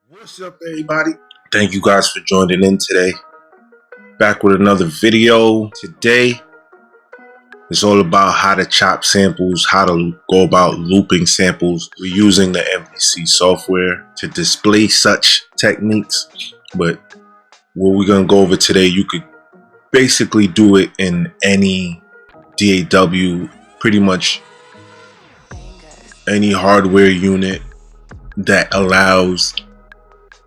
What's up, everybody? Thank you guys for joining in today. Back with another video. Today it's all about how to chop samples, how to go about looping samples. We're using the MPC software to display such techniques, but what we're gonna go over today, you could basically do it in any DAW, pretty much any hardware unit that allows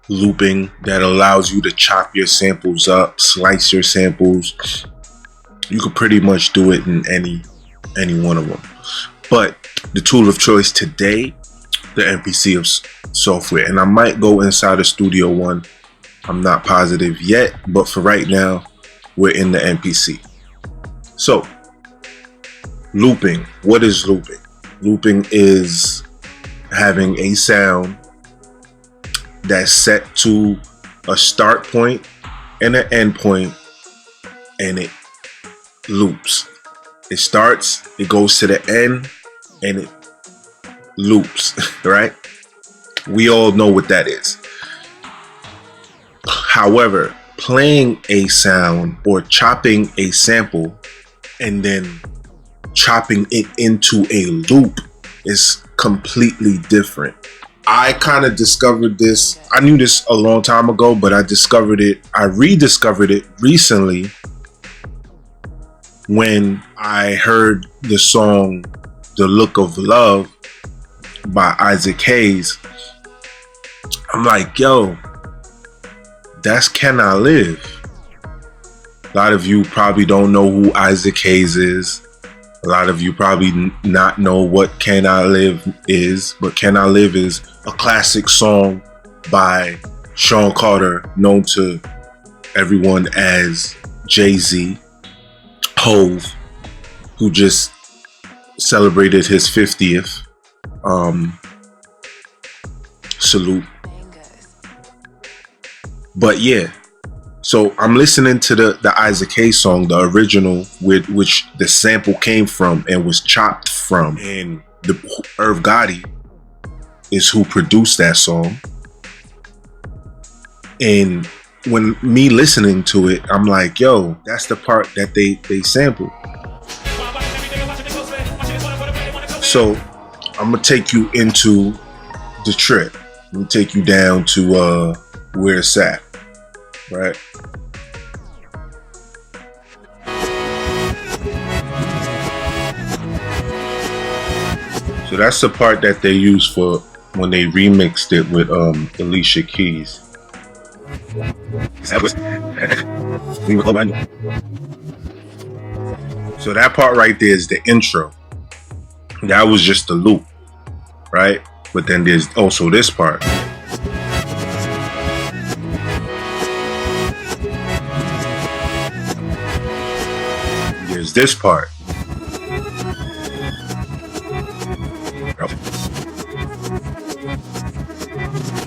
looping, that allows you to chop your samples up, slice your samples. You could pretty much do it in any one of them. But the tool of choice today, the MPC software, and I might go inside of Studio One. I'm not positive yet, but for right now, we're in the MPC. So, looping. What is looping? Looping is having a sound that's set to a start point and an end point, and it loops. It starts, it goes to the end, and it loops, right? We all know what that is. However, playing a sound or chopping a sample and then chopping it into a loop is completely different. I kind of discovered this. I knew this a long time ago, but I rediscovered it recently when I heard the song "The Look of Love" by Isaac Hayes. I'm like, yo, that's Can I Live. A lot of you probably don't know who Isaac Hayes is. A lot of you probably not know what Can I Live is, but Can I Live is a classic song by Sean Carter, known to everyone as Jay-Z. Hove, who just celebrated his 50th. Salute. But yeah, so I'm listening to the Isaac Hayes song, the original, with which the sample came from and was chopped from, and the Irv Gotti is who produced that song. And when me listening to it, I'm like, yo, that's the part that they sampled. So I'm gonna take you into the trip. I'm gonna take you down to where it's at, right? So that's the part that they use for when they remixed it with Alicia Keys. So that part right there is the intro. That was just the loop, right? But then there's also this part. There's this part.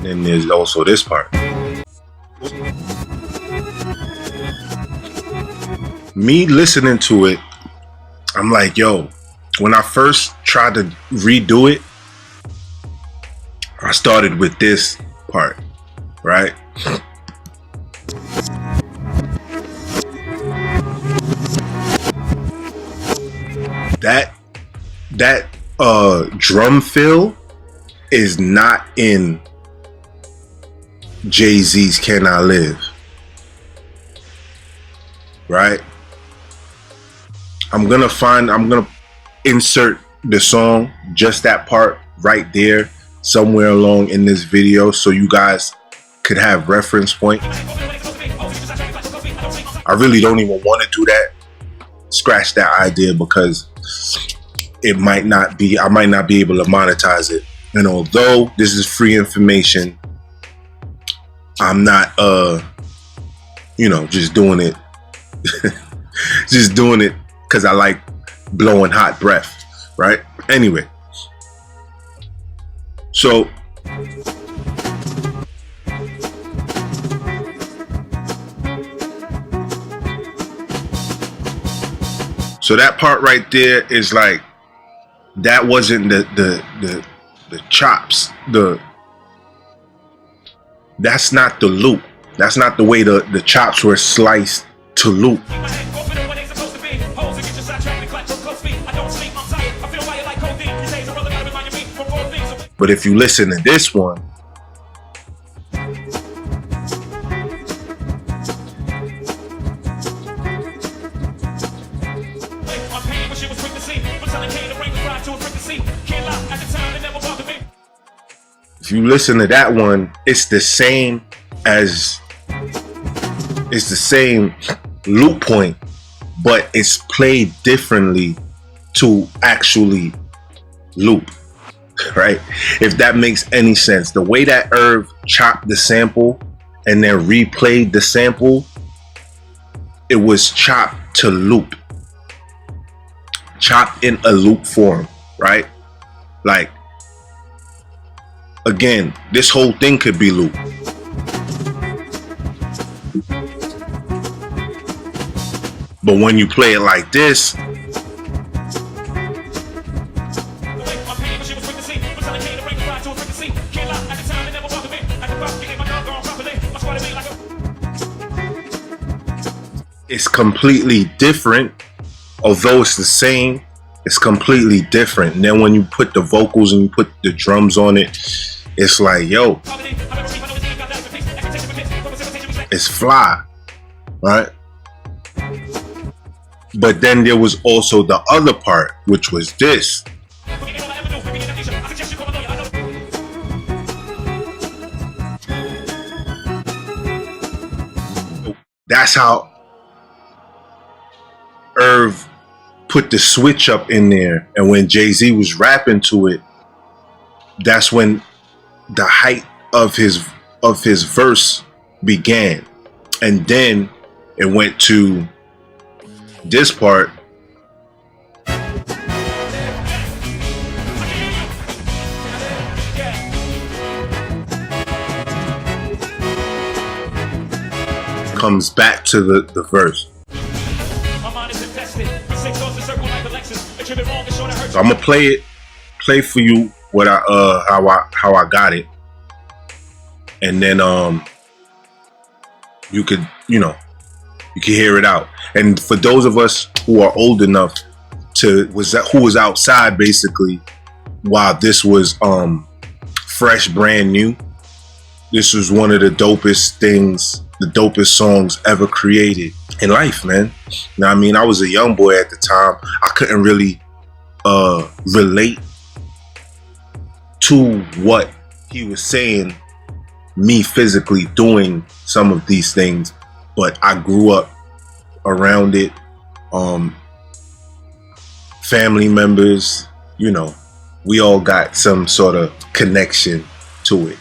Then there's also this part. Me listening to it, I'm like, yo, when I first tried to redo it, I started with this part, right? That drum fill is not in Jay-Z's Can I Live, right? I'm gonna insert the song, just that part right there, somewhere along in this video, so you guys could have reference point. I really don't even want to do that. Scratch that idea, because I might not be able to monetize it. And although this is free information, I'm not just doing it just doing it because I like blowing hot breath, right? Anyway, so that part right there is like, that wasn't the chops, That's not the loop. That's not the way the chops were sliced to loop. But if you listen to this one, if you listen to that one, it's the same loop point, but it's played differently to actually loop, right? If that makes any sense. The way that Irv chopped the sample and then replayed the sample, it was chopped to loop, chopped in a loop form, right? Like, again, this whole thing could be loop. But when you play it like this, it's completely different. Although it's the same, it's completely different. And then when you put the vocals and you put the drums on it, it's like, yo, it's fly, right? But then there was also the other part, which was this. That's how Irv put the switch up in there. And when Jay-Z was rapping to it, that's when the height of his verse began. And then it went to this part. Comes back to the verse. So I'm gonna play for you what how I got it, and then you could hear it out. And for those of us who are old enough who was outside basically while this was fresh, brand new, this was one of the dopest things, the dopest songs ever created in life, man. Now, I mean, I was a young boy at the time. I couldn't really relate to what he was saying, me physically doing some of these things, but I grew up around it. Family members, we all got some sort of connection to it.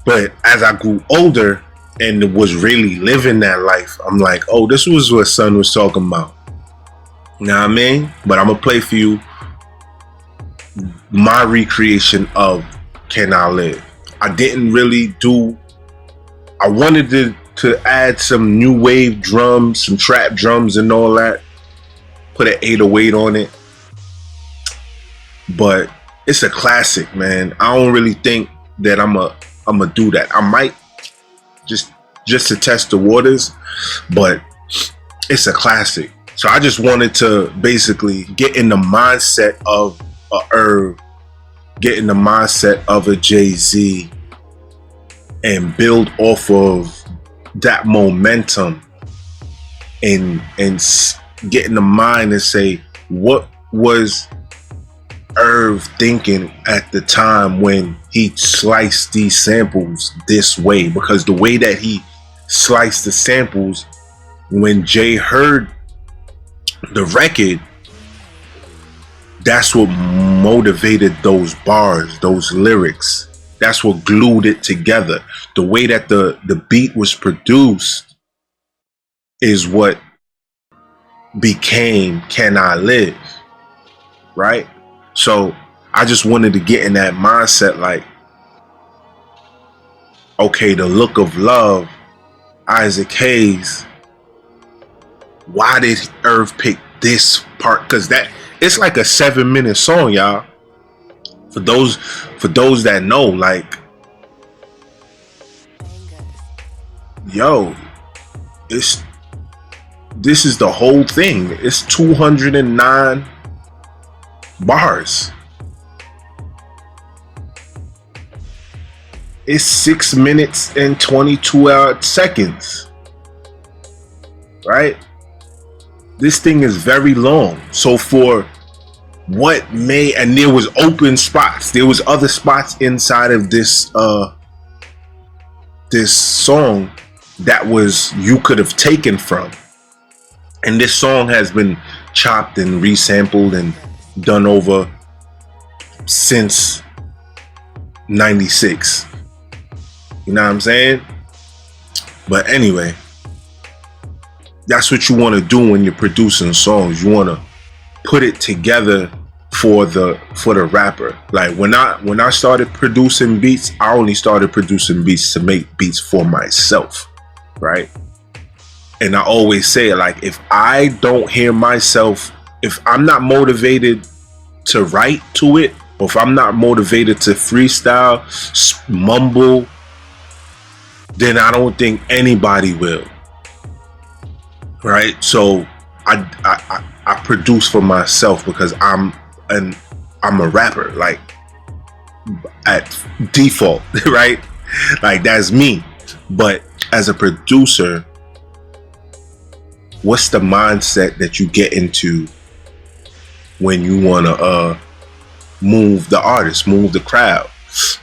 But as I grew older and was really living that life, I'm like, oh, this was what son was talking about. Know what I mean? But I'm gonna play for you my recreation of Can I Live. I didn't really I wanted to add some new wave drums, some trap drums and all that. Put an 808 on it. But it's a classic, man. I don't really think that I'm a do that. I might just to test the waters, but it's a classic. So I just wanted to basically get in the mindset of a Irv, get in the mindset of a Jay-Z, and build off of that momentum, and get in the mind and say, what was Irv thinking at the time when he sliced these samples this way? Because the way that he sliced the samples, when Jay heard the record, that's what motivated those bars, those lyrics. That's what glued it together. The way that the beat was produced is what became Can I Live, right? So I just wanted to get in that mindset, like, okay, the look of love, Isaac Hayes. Why did Irv pick this part? Because it's like a 7-minute song, y'all. For those that know, like, yo, it's this is the whole thing. It's 209 bars. It's 6 minutes and 22 seconds. Right? This thing is very long. So for what may, and there was open spots. There was other spots inside of this this song that was you could have taken from. And this song has been chopped and resampled and done over since 96. You know what I'm saying? But anyway, that's what you want to do when you're producing songs. You want to put it together for the rapper. Like when I started producing beats, I only started producing beats to make beats for myself, right? And I always say, like, if I don't hear myself, if I'm not motivated to write to it, or if I'm not motivated to freestyle, mumble, then I don't think anybody will. Right? So I produce for myself because I'm a rapper, like at default, right? Like that's me. But as a producer, what's the mindset that you get into when you want to move the artist, move the crowd,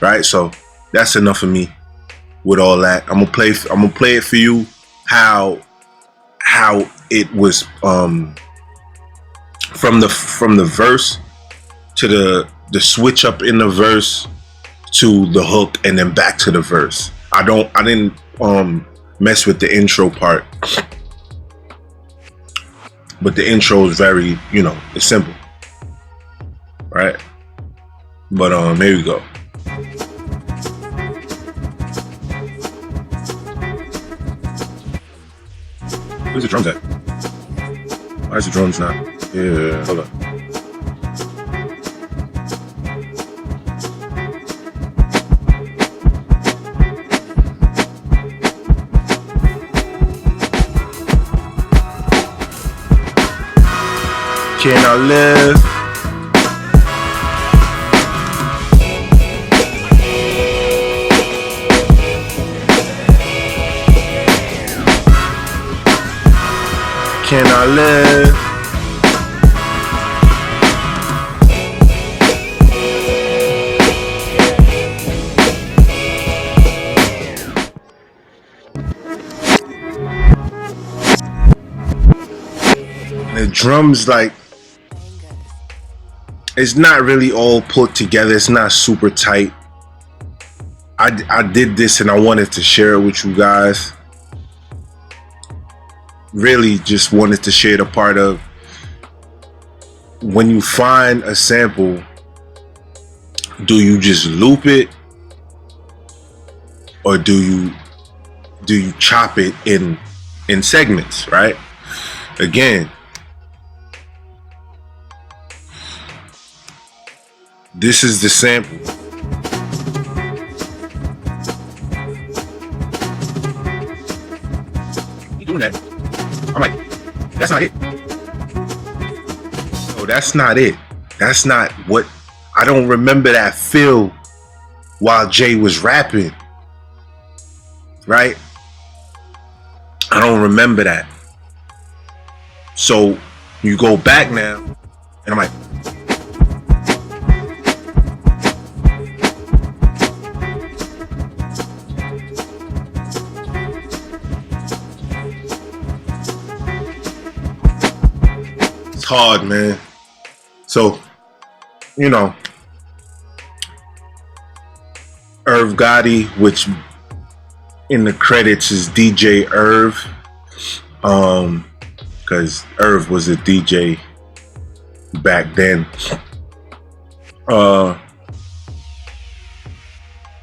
right? So that's enough of me with all that. I'm gonna play it for you how it was from the verse to the switch up in the verse to the hook and then back to the verse. I didn't mess with the intro part, but the intro is very, it's simple, right? But here we go. Where's the drums at? Why is the drums not? Yeah, hold on. Can I live? Can I live? The drums, like, it's not really all put together. It's not super tight. I did this and I wanted to share it with you guys. Really just wanted to share the part of when you find a sample, do you just loop it or do you chop it in segments, right? Again, this is the sample. You doing that? I'm like, that's not it. No, that's not it. That's not what, I don't remember that feel while Jay was rapping. Right? I don't remember that. So you go back now, and I'm like, it's hard, man. So, Irv Gotti, which in the credits is DJ Irv, because Irv was a DJ back then.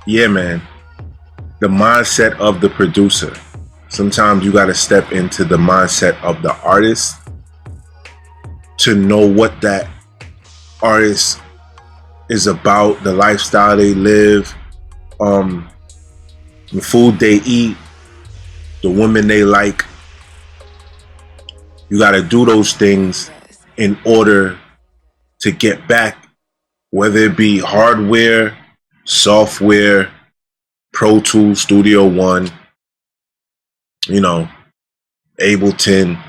Yeah, man, the mindset of the producer. Sometimes you got to step into the mindset of the artist to know what that artist is about, the lifestyle they live, the food they eat, the women they like. You got to do those things in order to get back, whether it be hardware, software, Pro Tools, Studio One, you know, Ableton.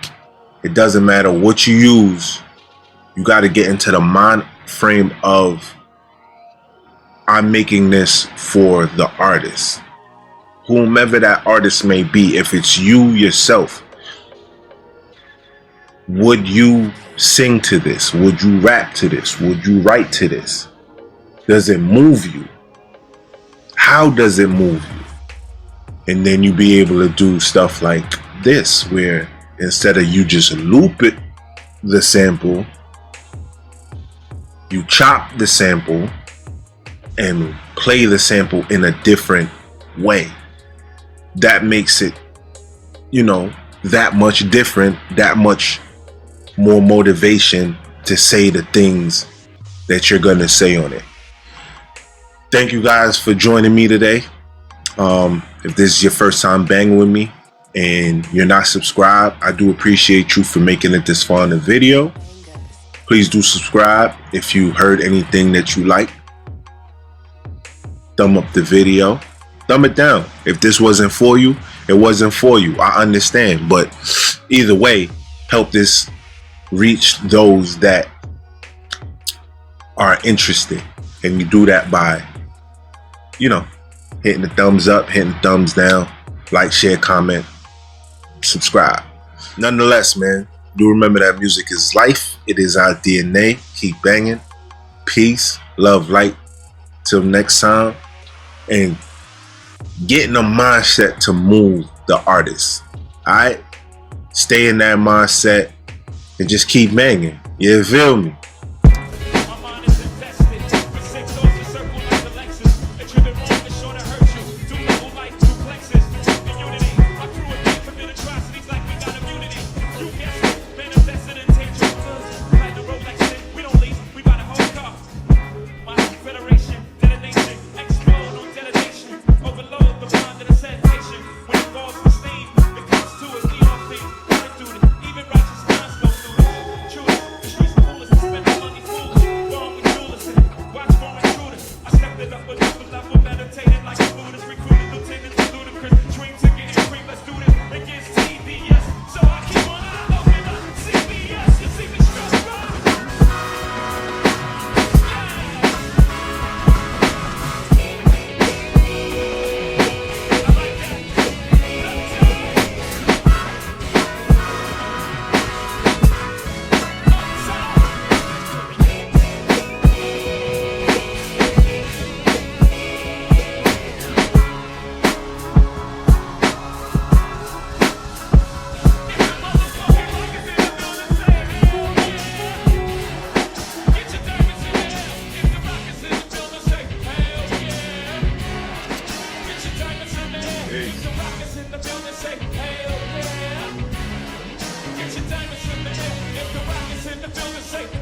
It doesn't matter what you use. You got to get into the mind frame of, I'm making this for the artist, whomever that artist may be. If it's you yourself, would you sing to this? Would you rap to this? Would you write to this? Does it move you? How does it move you? And then you be able to do stuff like this, where instead of you just loop it, the sample, you chop the sample and play the sample in a different way. That makes it, you know, that much different, that much more motivation to say the things that you're gonna say on it. Thank you guys for joining me today. If this is your first time banging with me and you're not subscribed, I do appreciate you for making it this far in the video. Please do subscribe. If you heard anything that you like, thumb up the video, thumb it down. If this wasn't for you, it wasn't for you. I understand, but either way, help this reach those that are interested. And you do that by, you know, hitting the thumbs up, hitting the thumbs down, like, share, comment, subscribe. Nonetheless, man, do remember that music is life. It is our DNA. Keep banging. Peace, love, light. Till next time. And get in a mindset to move the artist. Alright? Stay in that mindset and just keep banging. You feel me? Say